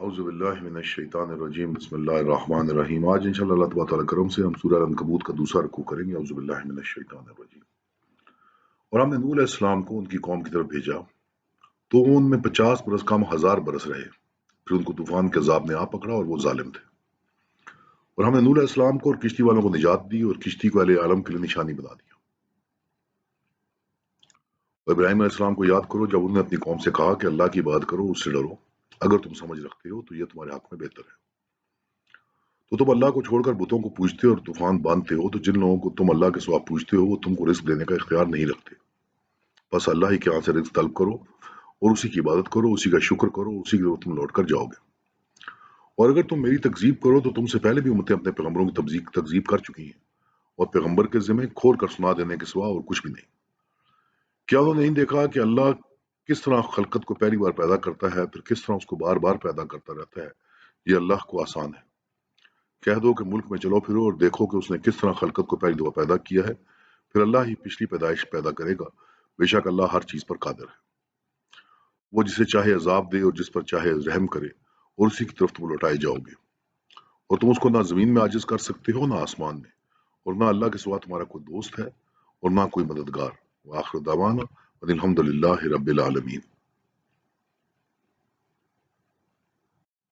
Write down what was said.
اعوذ باللہ من الشیطان الرجیم بسم اللہ الرحمن الرحیم۔ آج انشاءاللہ اللہ تبارک تعالیٰ کرم سے ہم سورہ عنکبوت کا دوسرا رکوع کریں گے۔ اعوذ باللہ من الشیطان الرجیم۔ اور ہم نے نوح علیہ السلام کو ان کی قوم کی طرف بھیجا تو ان میں 50 برس کم 1000 برس رہے، پھر ان کو طوفان کے عذاب نے آ پکڑا اور وہ ظالم تھے۔ اور ہم نے نوح علیہ السلام کو اور کشتی والوں کو نجات دی اور کشتی کو اہل عالم کے لیے نشانی بنا دیا۔ اور ابراہیم علیہ السلام کو یاد کرو جب انہوں نے اپنی قوم سے کہا کہ اللہ کی عبادت کرو، اس سے ڈرو، اگر تم سمجھ رکھتے ہو تو یہ تمہارے حق میں بہتر ہے۔ تو تم اللہ کو چھوڑ کر بتوں کو پوجتے اور طوفان باندھتے ہو، تو جن لوگوں کو تم اللہ کے سوا پوجتے ہو وہ تم کو رزق دینے کا اختیار نہیں رکھتے۔ بس اللہ ہی کے ہاں سے رزق طلب کرو اور اسی کی عبادت کرو، اسی کا شکر کرو، اسی کی طرف تم لوٹ کر جاؤ گے۔ اور اگر تم میری تکذیب کرو تو تم سے پہلے بھی امتیں اپنے پیغمبروں کی تکذیب کر چکی ہیں، اور پیغمبر کے ذمہ کھول کر سنا دینے کے سوا اور کچھ بھی نہیں۔ کیا انہوں نے نہیں دیکھا کہ اللہ کس طرح خلقت کو پہلی بار پیدا کرتا ہے، پھر کس طرح اس کو بار بار پیدا کرتا رہتا ہے؟ یہ اللہ کو آسان ہے۔ کہہ دو کہ ملک میں چلو پھرو اور دیکھو کہ اس نے کس طرح خلقت کو پہلی دفعہ پیدا کیا ہے، پھر اللہ ہی پچھلی پیدائش پیدا کرے گا۔ بے شک اللہ ہر چیز پر قادر ہے۔ وہ جسے چاہے عذاب دے اور جس پر چاہے رحم کرے، اور اسی کی طرف تم لوٹائے جاؤ گے۔ اور تم اس کو نہ زمین میں عاجز کر سکتے ہو نہ آسمان میں، اور نہ اللہ کے سوا تمہارا کوئی دوست ہے اور نہ کوئی مددگار۔ وآخر دعوانا ان الحمد للہ رب العالمین۔